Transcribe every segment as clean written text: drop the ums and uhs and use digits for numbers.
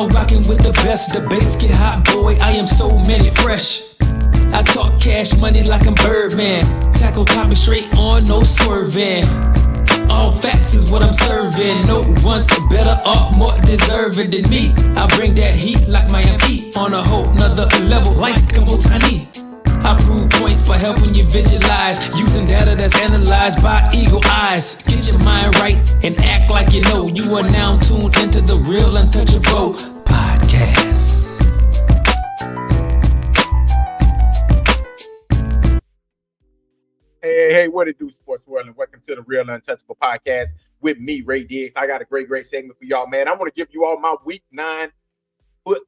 now rocking with the best. Debates get hot, boy, I am so many fresh. I talk cash money like I'm Birdman. Tackle topic straight on, no swerving. All facts is what I'm serving. No one's better or more deserving than me. I bring that heat like Miami on a whole nother level like I'm Otani. I prove points for helping you visualize, using data that's analyzed by eagle eyes. Get your mind right and act like you know. You are now tuned into the Real Untouchable podcast. Hey, what it do, sports world, and welcome to the Real Untouchable podcast with me, Ray Diggs. I got a great segment for y'all, man. I want to give you all my week 9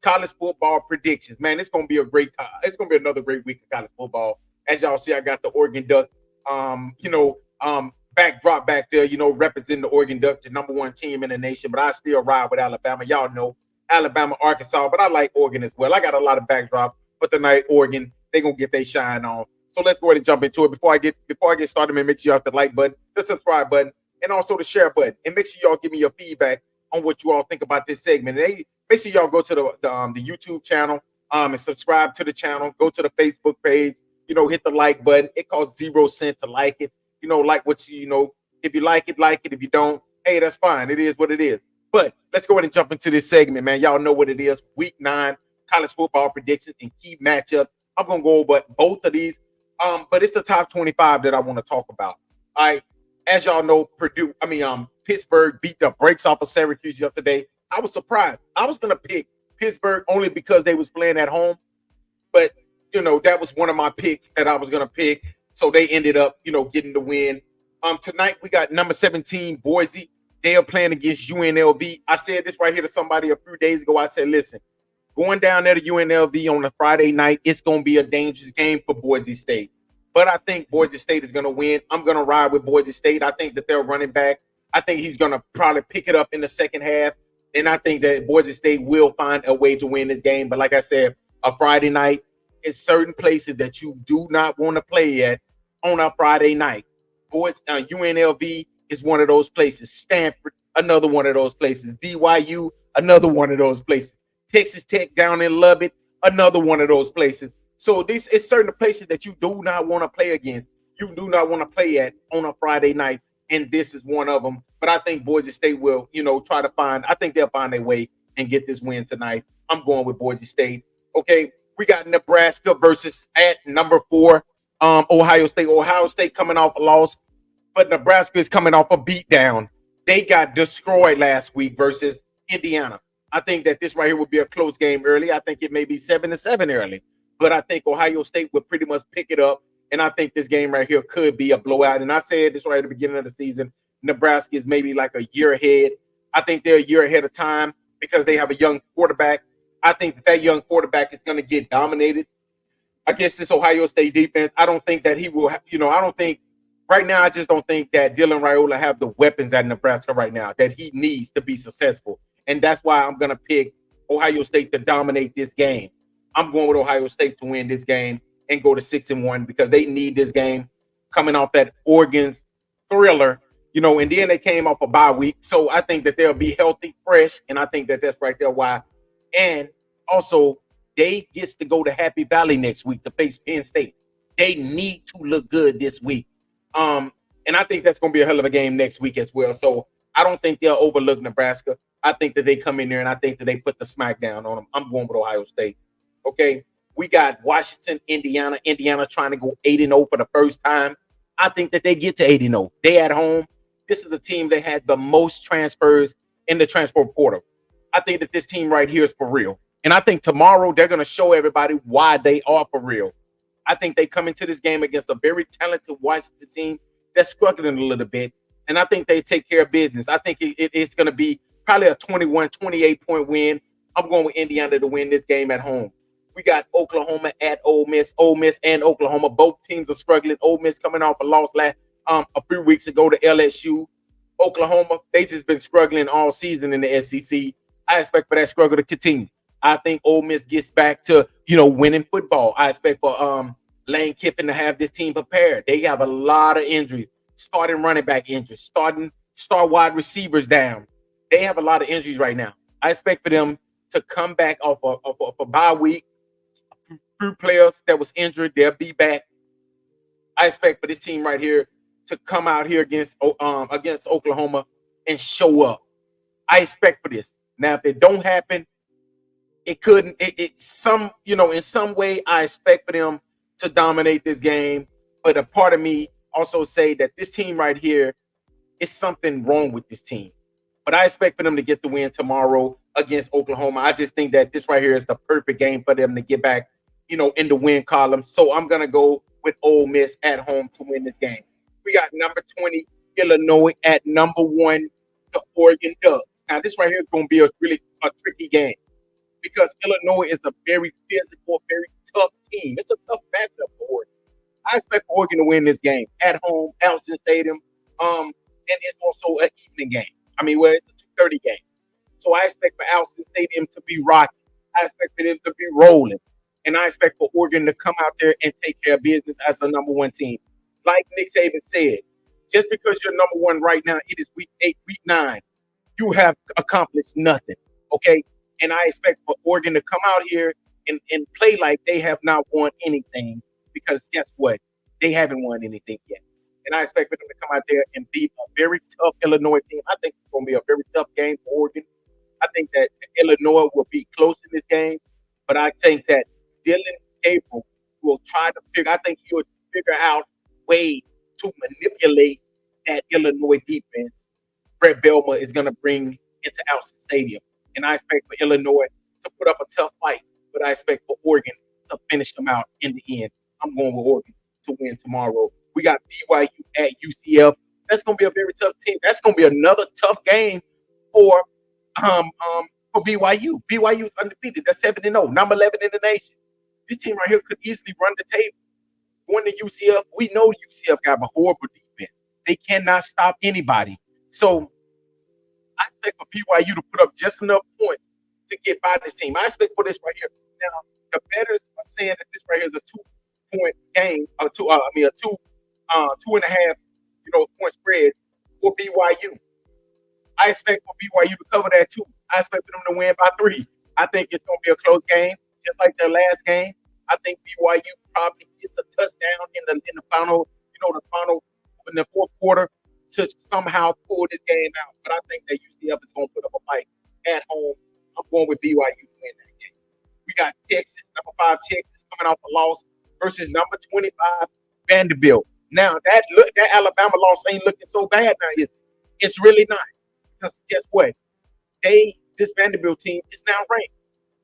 college football predictions, man. It's gonna be another great week of college football. As y'all see, I got the Oregon Duck, backdrop back there, representing the Oregon Duck, the number 1 team in the nation. But I still ride with Alabama. Y'all know Alabama, Arkansas, but I like Oregon as well. I got a lot of backdrops, but tonight Oregon, they gonna get their shine on. So let's go ahead and jump into it. Before I get started, man, make sure you hit the like button, the subscribe button, and also the share button. And make sure y'all give me your feedback on what you all think about this segment. And make sure y'all go to the YouTube channel and subscribe to the channel. Go to the Facebook page. Hit the like button. It costs 0 cents to like it. Like what if you like it, like it. If you don't, hey, that's fine. It is what it is. But let's go ahead and jump into this segment, man. Y'all know what it is. Week 9 college football predictions and key matchups. I'm gonna go over both of these. But it's the top 25 that I want to talk about. All right. As y'all know, Pittsburgh beat the brakes off of Syracuse yesterday. I was surprised. I was gonna pick Pittsburgh only because they was playing at home. But that was one of my picks that I was gonna pick. So they ended up, getting the win. Tonight we got number 17, Boise. They are playing against UNLV. I said this right here to somebody a few days ago. I said, listen, going down there to UNLV on a Friday night, it's going to be a dangerous game for Boise State. But I think Boise State is going to win. I'm going to ride with Boise State. I think that they're running back. I think he's going to probably pick it up in the second half. And I think that Boise State will find a way to win this game. But like I said, a Friday night, it's certain places that you do not want to play at on a Friday night. UNLV is one of those places. Stanford, another one of those places. BYU, another one of those places. Texas Tech down in Lubbock, another one of those places. So this is certain places that you do not want to play against. You do not want to play at on a Friday night, and this is one of them. But I think Boise State will, try to find. I think they'll find their way and get this win tonight. I'm going with Boise State. Okay, we got Nebraska versus at number 4, Ohio State. Ohio State coming off a loss, but Nebraska is coming off a beatdown. They got destroyed last week versus Indiana. I think that this right here will be a close game early. I think it may be 7-7 early. But I think Ohio State would pretty much pick it up. And I think this game right here could be a blowout. And I said this right at the beginning of the season. Nebraska is maybe like a year ahead. I think they're a year ahead of time because they have a young quarterback. I think that young quarterback is going to get dominated against this Ohio State defense. I don't think that he will, I don't think right now, I just don't think that Dylan Raiola have the weapons at Nebraska right now that he needs to be successful. And that's why I'm going to pick Ohio State to dominate this game. I'm going with Ohio State to win this game and go to 6-1 because they need this game coming off that Oregon's thriller, and then they came off a bye week. So I think that they'll be healthy, fresh, and I think that that's right there why. And also, they gets to go to Happy Valley next week to face Penn State. They need to look good this week. And I think that's going to be a hell of a game next week as well. So I don't think they'll overlook Nebraska. I think that they come in there and I think that they put the smack down on them. I'm going with Ohio State. Okay, we got Washington, Indiana. Indiana trying to go 8-0 for the first time. I think that they get to 8-0. They at home. This is a team that had the most transfers in the transfer portal. I think that this team right here is for real. And I think tomorrow they're going to show everybody why they are for real. I think they come into this game against a very talented Washington team that's struggling a little bit. And I think they take care of business. I think it's going to be probably a 21, 28-point win. I'm going with Indiana to win this game at home. We got Oklahoma at Ole Miss. Ole Miss and Oklahoma, both teams are struggling. Ole Miss coming off a loss a few weeks ago to LSU. Oklahoma, they just been struggling all season in the SEC. I expect for that struggle to continue. I think Ole Miss gets back to, winning football. I expect for Lane Kiffin to have this team prepared. They have a lot of injuries, starting running back injuries, star wide receivers down. They have a lot of injuries right now. I expect for them to come back off a bye week. Few players that was injured, they'll be back. I expect for this team right here to come out here against Oklahoma and show up. I expect for this. Now, if it don't happen, it couldn't. Some in some way, I expect for them to dominate this game. But a part of me also say that this team right here is something wrong with this team. But I expect for them to get the win tomorrow against Oklahoma. I just think that this right here is the perfect game for them to get back, in the win column. So I'm gonna go with Ole Miss at home to win this game. We got number 20 Illinois at number 1 the Oregon Ducks. Now this right here is gonna be a really tricky game because Illinois is a very physical, very tough team. It's a tough matchup for Oregon. I expect Oregon to win this game at home, Allen Stadium. And it's also an evening game. It's a 2:30 game. So I expect for Allen Stadium to be rocking. I expect for them to be rolling. And I expect for Oregon to come out there and take care of business as the number 1 team. Like Nick Saban said, just because you're number 1 right now, it is week 8, week 9. You have accomplished nothing. Okay? And I expect for Oregon to come out here and play like they have not won anything. Because guess what? They haven't won anything yet. And I expect for them to come out there and beat a very tough Illinois team. I think it's going to be a very tough game for Oregon. I think that Illinois will be close in this game. But I think that Dylan Gabriel will try to he'll figure out ways to manipulate that Illinois defense Brett Belma is going to bring into Allen Stadium. And I expect for Illinois to put up a tough fight. But I expect for Oregon to finish them out in the end. I'm going with Oregon to win tomorrow. We got BYU at UCF. That's going to be a very tough team. That's going to be another tough game for BYU. BYU is undefeated. They're 7-0, number 11 in the nation. This team right here could easily run the table. Going to UCF, we know UCF got a horrible defense. They cannot stop anybody. So I expect for BYU to put up just enough points to get by this team. I expect for this right here. Now, the bettors are saying that this right here is a 2-point game, a 2.5, point spread for BYU. I expect for BYU to cover that too. I expect for them to win by 3. I think it's going to be a close game, just like their last game. I think BYU probably gets a touchdown in the final, in the fourth quarter to somehow pull this game out. But I think that UCF is going to put up a fight at home. I'm going with BYU to win that game. We got Texas, number 5 Texas coming off a loss versus number 25 Vanderbilt. Now that Alabama loss ain't looking so bad now, is it? It's really not. Because guess what? This Vanderbilt team is now ranked.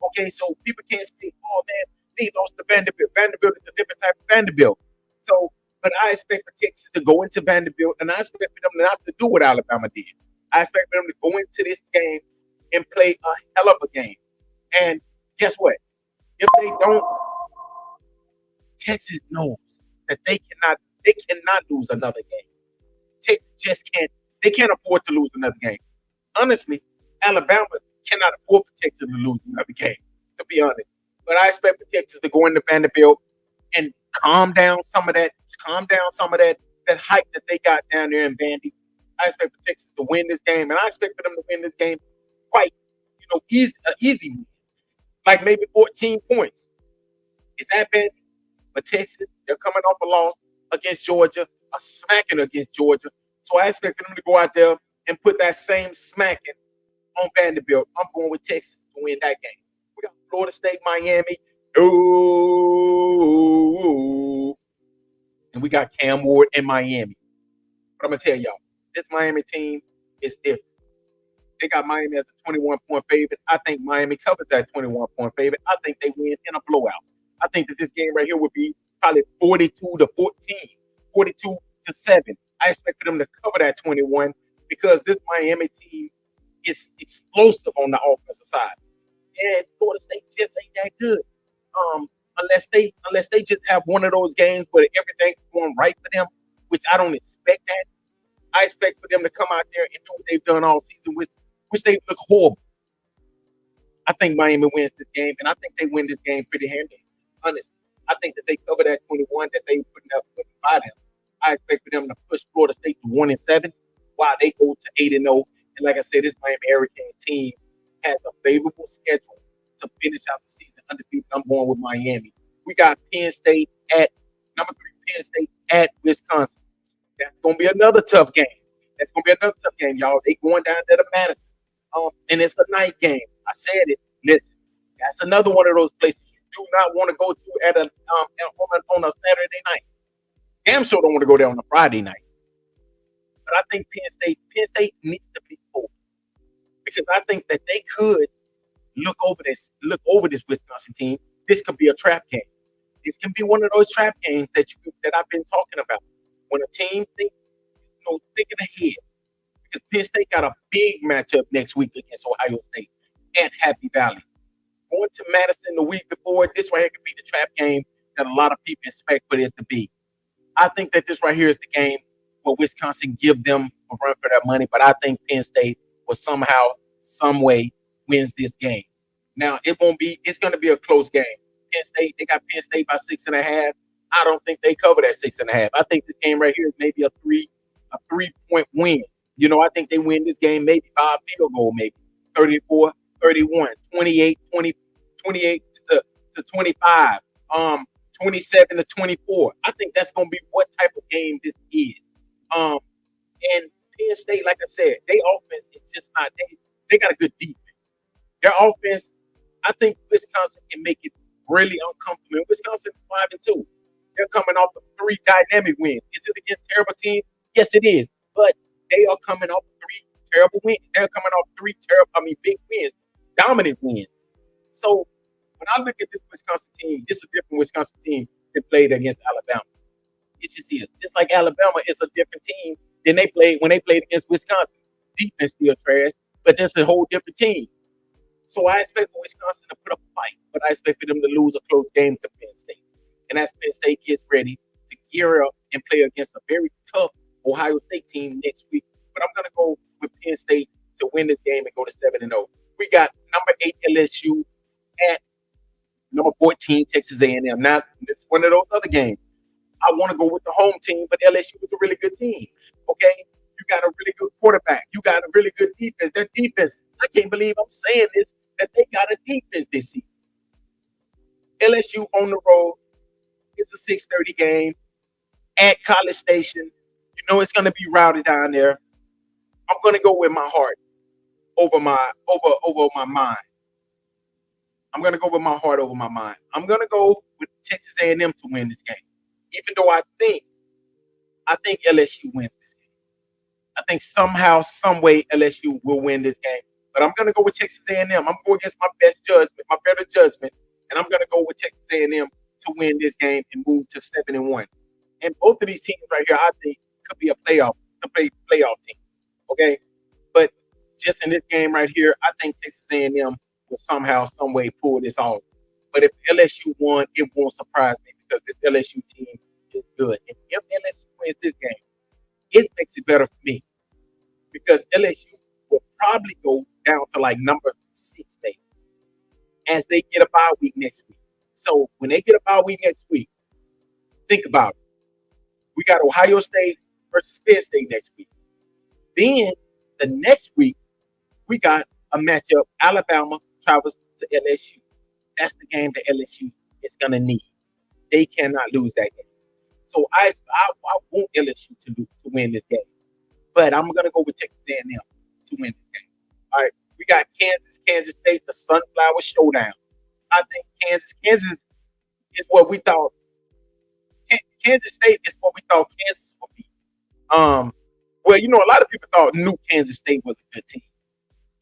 Okay, so people can't say, oh man, they lost to Vanderbilt. Vanderbilt is a different type of Vanderbilt. So, but I expect for Texas to go into Vanderbilt, and I expect for them not to do what Alabama did. I expect for them to go into this game and play a hell of a game. And guess what? If they don't, Texas knows that they cannot lose another game. Texas just can't. They can't afford to lose another game. Honestly, Alabama cannot afford for Texas to lose another game, to be honest. But I expect for Texas to go into Vanderbilt and calm down some of that hype that they got down there in Vandy. I expect for Texas to win this game, and I expect for them to win this game quite, easy, like maybe 14 points. Is that bad? But Texas, they're coming off a loss against Georgia, a smacking against Georgia. So I expect for them to go out there and put that same smacking on Vanderbilt. I'm going with Texas to win that game. We got Florida State, Miami. Ooh. And we got Cam Ward in Miami. But I'm going to tell y'all, this Miami team is different. They got Miami as a 21-point favorite. I think Miami covers that 21-point favorite. I think they win in a blowout. I think that this game right here would be probably 42-14, 42-7. I expect for them to cover that 21 because this Miami team is explosive on the offensive side. And Florida State just ain't that good. Unless they just have one of those games where everything's going right for them, which I don't expect that. I expect for them to come out there and do what they've done all season, which they look horrible. I think Miami wins this game, and I think they win this game pretty handily. Honestly, I think that they cover that 21 that they putting by them. I expect for them to push Florida State to 1-7 while they go to 8-0. And like I said, this Miami Hurricanes team has a favorable schedule to finish out the season undefeated. I'm going with Miami. We got Penn State at number 3. Penn State at Wisconsin. That's gonna be another tough game. That's gonna be another tough game, y'all. They going down there to Madison, and it's a night game. I said it. Listen, that's another one of those places you do not want to go to at on a Saturday night. Damn sure don't want to go there on a Friday night. But I think Penn State needs to be full because I think that they could look over this Wisconsin team. This could be a trap game. This can be one of those trap games that I've been talking about. When a team thinking ahead, because Penn State got a big matchup next week against Ohio State at Happy Valley. Going to Madison the week before, this right here could be the trap game that a lot of people expect for it to be. I think that this right here is the game where Wisconsin give them a run for their money, but I think Penn State will somehow, some way wins this game. Now it's going to be a close game. They got Penn State by 6.5. I don't think they cover that 6.5. I think this game right here is maybe a 3-point win. I think they win this game maybe by a field goal, maybe 34-31, 28 to 25, 27-24. I think that's going to be what type of game this is. And Penn State, like I said, their offense is just not. They got a good defense. Their offense, I think Wisconsin can make it really uncomfortable. Wisconsin is 5-2. They're coming off of 3 dynamic wins. Is it against terrible teams? Yes, it is. But they are coming off 3 terrible wins. They're coming off 3 big wins, dominant wins. So when I look at this Wisconsin team, this is a different Wisconsin team that played against Alabama. It just is. Just like Alabama is a different team than they played when they played against Wisconsin. Defense still trash, but that's a whole different team. So I expect for Wisconsin to put up a fight, but I expect for them to lose a close game to Penn State. And as Penn State gets ready to gear up and play against a very tough Ohio State team next week. But I'm going to go with Penn State to win this game and go to 7-0. We got number 8 LSU at number 14 Texas A&M. Now, it's one of those other games. I want to go with the home team, but LSU is a really good team. Okay? You got a really good quarterback. You got a really good defense. Their defense, I can't believe I'm saying this, that they got a defense this season. LSU on the road. It's a 6:30 game at College Station. It's going to be rowdy down there. I'm going to go with my heart over my mind. I'm going to go with my heart over my mind. I'm going to go with Texas A&M to win this game, even though I think LSU wins this game. I think somehow, some way, LSU will win this game. But I'm going to go with Texas A&M. I'm going against my best judgment, my better judgment, and I'm going to go with Texas A&M to win this game and move to 7-1. And both of these teams right here, I think, could be a playoff team. Okay, but just in this game right here, I think Texas A&M will somehow, some way pull this off. But if LSU won, it won't surprise me because this LSU team is good. And if LSU wins this game, it makes it better for me because LSU will probably go down to like number 6 maybe as they get a bye week next week. So when they get a bye week next week, think about it. We got Ohio State versus Penn State next week. Then the next week, we got a matchup. Alabama travels to LSU. That's the game that LSU is going to need. They cannot lose that game. So I want LSU to win this game. But I'm going to go with Texas A&M to win this game. All right. We got Kansas State, the Sunflower Showdown. I think Kansas is what we thought. Kansas State is what we thought Kansas would be. Well, a lot of people knew Kansas State was a good team,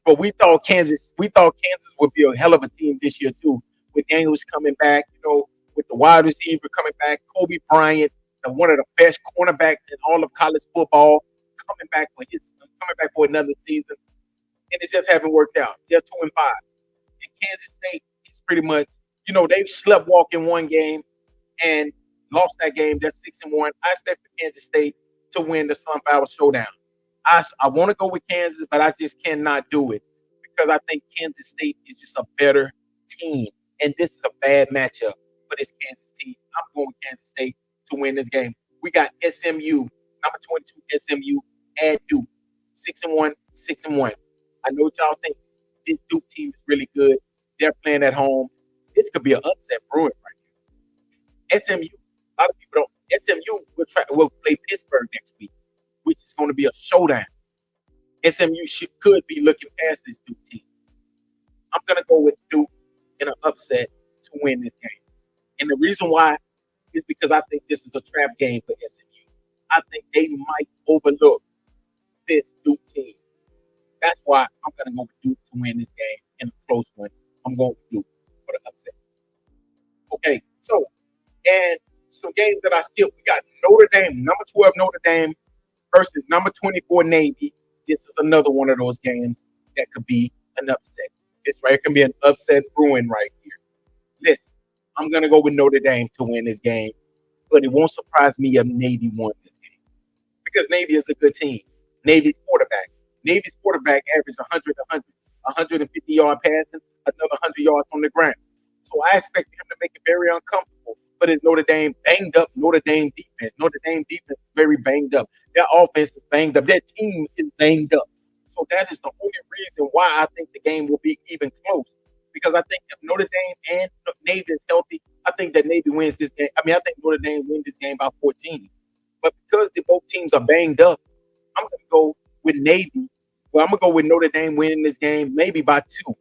but we thought Kansas would be a hell of a team this year too. With Daniels coming back, with the wide receiver coming back, Kobe Bryant, one of the best cornerbacks in all of college football, coming back for another season, and it just haven't worked out. They're 2-5, and Kansas State is pretty much, they've sleptwalk in one game and lost that game. That's 6-1. I expect Kansas State to win the Sunflower Showdown. I want to go with Kansas, but I just cannot do it because I think Kansas State is just a better team, and this is a bad matchup for this Kansas team. I'm going with Kansas State to win this game. We got SMU, number 22 SMU at Duke, 6-1, 6-1. I know what y'all think. This Duke team is really good. They're playing at home. This could be an upset brewing right here. SMU, a lot of people don't. SMU will play Pittsburgh next week, which is going to be a showdown. SMU could be looking past this Duke team. I'm going to go with Duke in an upset to win this game. And the reason why is because I think this is a trap game for SMU. I think they might overlook this Duke team. That's why I'm going to go with Duke to win this game in a close one. I'm going with Duke for the upset. Okay, so, and some games that I skipped, we got Notre Dame, number 12 Notre Dame versus number 24 Navy. This is another one of those games that could be an upset. This right can be an upset brewing right here. Listen, I'm going to go with Notre Dame to win this game, but it won't surprise me if Navy won this game because Navy is a good team. Navy's quarterback averaged 150-yard passing, another 100 yards on the ground. So I expect him to make it very uncomfortable. But it's Notre Dame banged up Notre Dame defense. Notre Dame defense is very banged up. Their offense is banged up. Their team is banged up. So that is the only reason why I think the game will be even close. Because I think if Notre Dame and Navy is healthy, I think that Navy wins this game. I think Notre Dame wins this game by 14. But because both teams are banged up, I'm going to go with Navy. Well, I'm going to go with Notre Dame winning this game maybe by 2,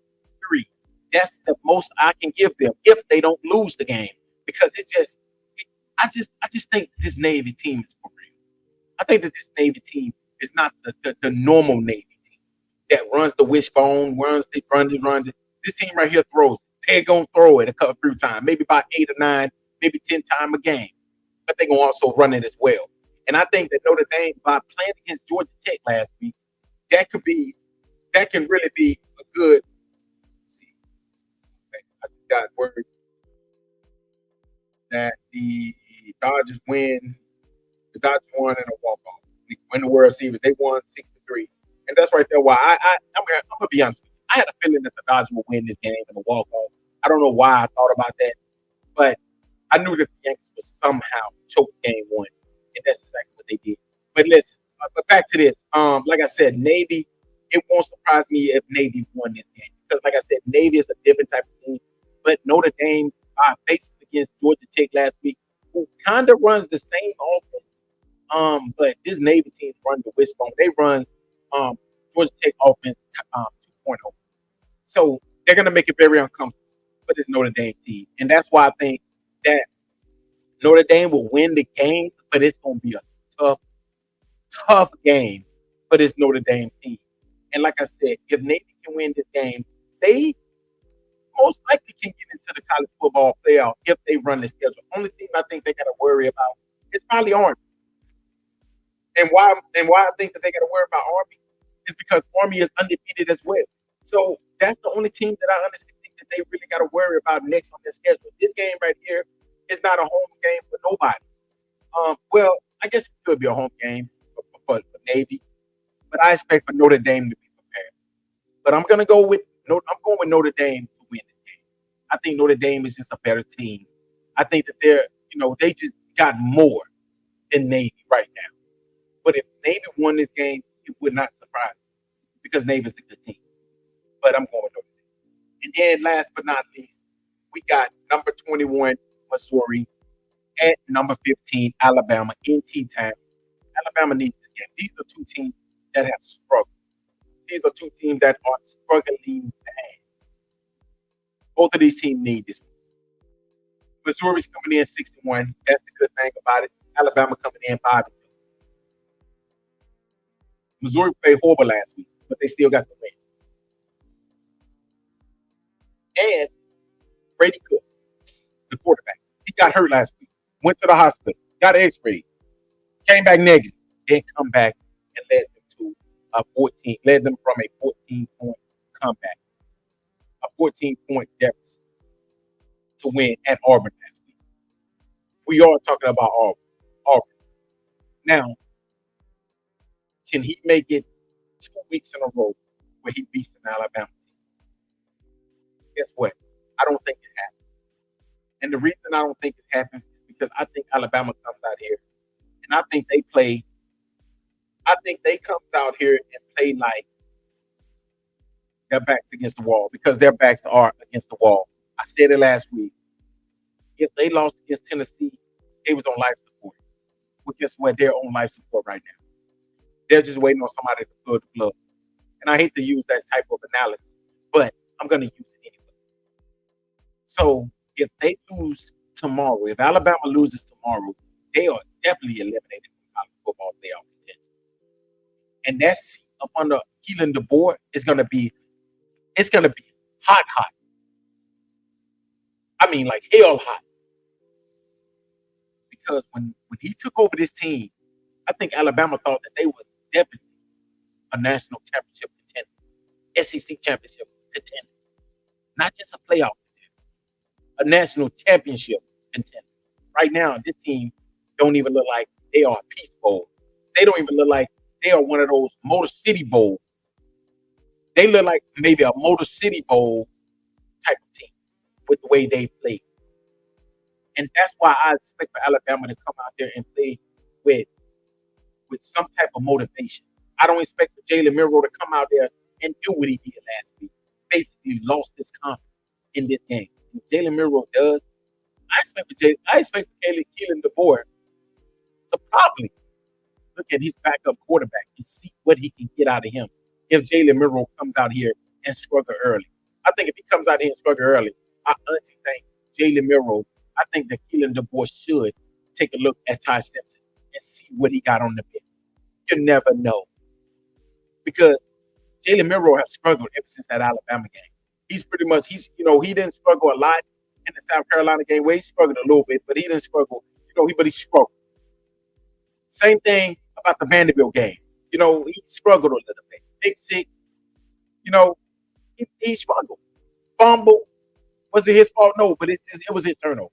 3. That's the most I can give them if they don't lose the game. Because I just think this Navy team is for real. I think that this Navy team is not the normal Navy team that runs the wishbone, runs it. This team right here throws it. They're going to throw it a couple of times, maybe about 8 or 9, maybe 10 times a game. But they're going to also run it as well. And I think that Notre Dame, by playing against Georgia Tech last week, that can really be a good. Let's see, I just got word that the Dodgers won in a walk-off. They win the World Series. They won 6-3. And that's right there why I'm going to be honest with you. I had a feeling that the Dodgers would win this game in a walk-off. I don't know why I thought about that, but I knew that the Yankees would somehow choke game one, and that's exactly what they did. But listen, but back to this. Like I said, Navy, it won't surprise me if Navy won this game. Because like I said, Navy is a different type of team. But Notre Dame faced against Georgia Tech last week, who kind of runs the same offense. But this Navy team run the wishbone. They run Georgia Tech offense 2.0. So they're going to make it very uncomfortable for this Notre Dame team. And that's why I think that Notre Dame will win the game, but it's going to be a tough game for this Notre Dame team. And like I said, if Navy can win this game, they most likely can get into the college football playoff if they run the schedule. Only thing I think they got to worry about is probably Army. And why I think that they got to worry about Army is because Army is undefeated as well. So that's the only team that I honestly think that they really got to worry about next on their schedule. This game right here is not a home game for nobody. Well, I guess it could be a home game for Navy, but I expect for Notre Dame to be prepared. But I'm going with Notre Dame to win this game. I think Notre Dame is just a better team. I think that they just got more than Navy right now. But if Navy won this game, it would not surprise me because Navy is a good team. But I'm going with Notre Dame. And then last but not least, we got number 21, Missouri, at number 15, Alabama, in tea time. Alabama needs this game. These are two teams that have struggled. These are two teams that are struggling bad. Both of these teams need this one. Missouri's coming in 61. That's the good thing about it. Alabama coming in 5-2. Missouri played horrible last week, but they still got the win. And Brady Cook, the quarterback, he got hurt last week. Went to the hospital, got an X-ray, came back negative, then come back and led them from a 14-point comeback, a 14-point deficit to win at Auburn last week. We are talking about Auburn. Now, can he make it 2 weeks in a row where he beats an Alabama team? Guess what? I don't think it happens. And the reason I don't think it happens is because I think Alabama comes out here and I think they come out here and play like Their backs against the wall because their backs are against the wall. I said it last week. If they lost against Tennessee, they was on life support. Well, guess what? They're on life support right now. They're just waiting on somebody to pull the plug. And I hate to use that type of analysis, but I'm going to use it anyway. So if they lose tomorrow, if Alabama loses tomorrow, they are definitely eliminated from college football playoff contention. And that seat up under Keelan DeBoer is going to be, it's going to be hot, hot. I mean, like hell hot. Because when he took over this team, I think Alabama thought that they was definitely a national championship contender, SEC championship contender, not just a playoff contender, a national championship contender. Right now, this team don't even look like they are a Peach Bowl. They don't even look like they are one of those Motor City Bowl. They look like maybe a Motor City Bowl type of team with the way they play. And that's why I expect for Alabama to come out there and play with some type of motivation. I don't expect for Jalen Milroe to come out there and do what he did last week. Basically lost his confidence in this game. If Jalen Milroe does, I expect for Keelan DeBoer to probably look at his backup quarterback and see what he can get out of him if Jalen Milroe comes out here and struggle early. I think if he comes out here and struggle early, I honestly think Jalen Milroe, I think that Keelan DeBoer should take a look at Ty Simpson and see what he got on the bench. You never know. Because Jalen Milroe has struggled ever since that Alabama game. He didn't struggle a lot in the South Carolina game where he struggled a little bit, but he didn't struggle, but he struggled. Same thing about the Vanderbilt game. He struggled a little bit. Big six, he struggled. Fumble. Was it his fault? No, but it was his turnover.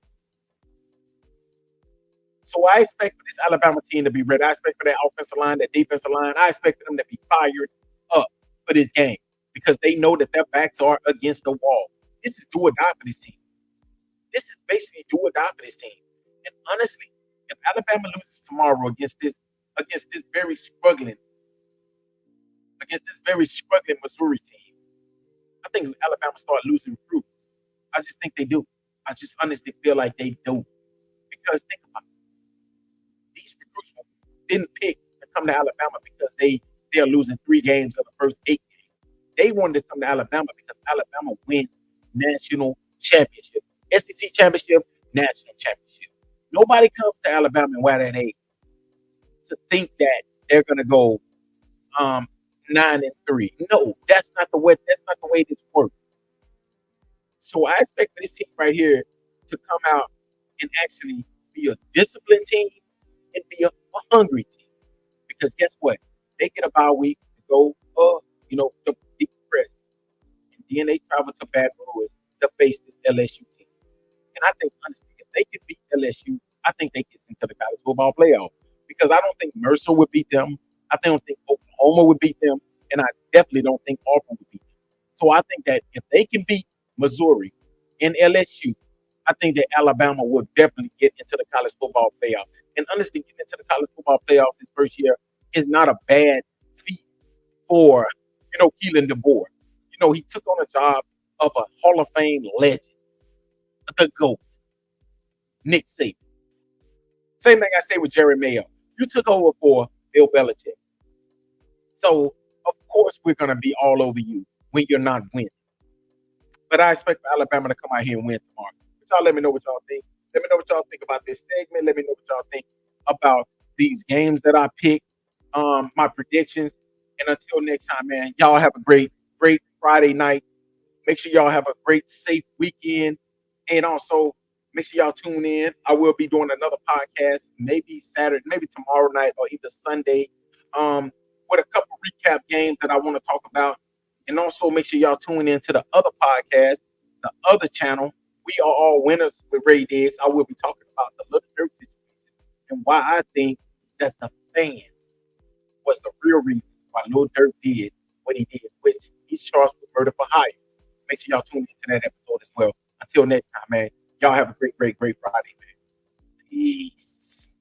So I expect for this Alabama team to be ready. I expect for that offensive line, that defensive line, I expect for them to be fired up for this game because they know that their backs are against the wall. This is do or die for this team. This is basically do or die for this team. And honestly, if Alabama loses tomorrow against this very struggling Missouri team, I think Alabama start losing recruits. I just think they do. I just honestly feel like they do. Because think about it. These recruits didn't pick to come to Alabama because they're losing 3 games of the first 8 games. They wanted to come to Alabama because Alabama wins national championship. SEC championship, national championship. Nobody comes to Alabama and wear that age to think that they're gonna go 9-3. No, that's not the way this works. So I expect for this team right here to come out and actually be a disciplined team and be a hungry team. Because guess what? They get a bye week to go, to decompress. And then they travel to Baton Rouge to face this LSU team. And I think, honestly, if they can beat LSU, I think they get into the college football playoff. Because I don't think Mercer would beat them. I don't think Oklahoma would beat them. And I definitely don't think Auburn would beat them. So I think that if they can beat Missouri and LSU, I think that Alabama will definitely get into the college football playoff. And honestly, getting into the college football playoff his first year is not a bad feat for, Keelan DeBoer. He took on a job of a Hall of Fame legend, the GOAT, Nick Saban. Same thing I say with Jerry Mayo. You took over for Bill Belichick. So, of course, we're going to be all over you when you're not winning. But I expect for Alabama to come out here and win tomorrow. But y'all let me know what y'all think. Let me know what y'all think about this segment. Let me know what y'all think about these games that I picked, my predictions. And until next time, man, y'all have a great Friday night. Make sure y'all have a great, safe weekend. And also, make sure y'all tune in. I will be doing another podcast, maybe Saturday, maybe tomorrow night or either Sunday, with a couple recap games that I want to talk about. And also make sure y'all tune in to the other podcast, the other channel. We are all winners with Ray Diggs. I will be talking about the Little Dirk situation and why I think that the fan was the real reason why Lil Durk did what he did, which he's charged with murder for hire. Make sure y'all tune into that episode as well. Until next time, man. Y'all have a great Friday, man. Peace.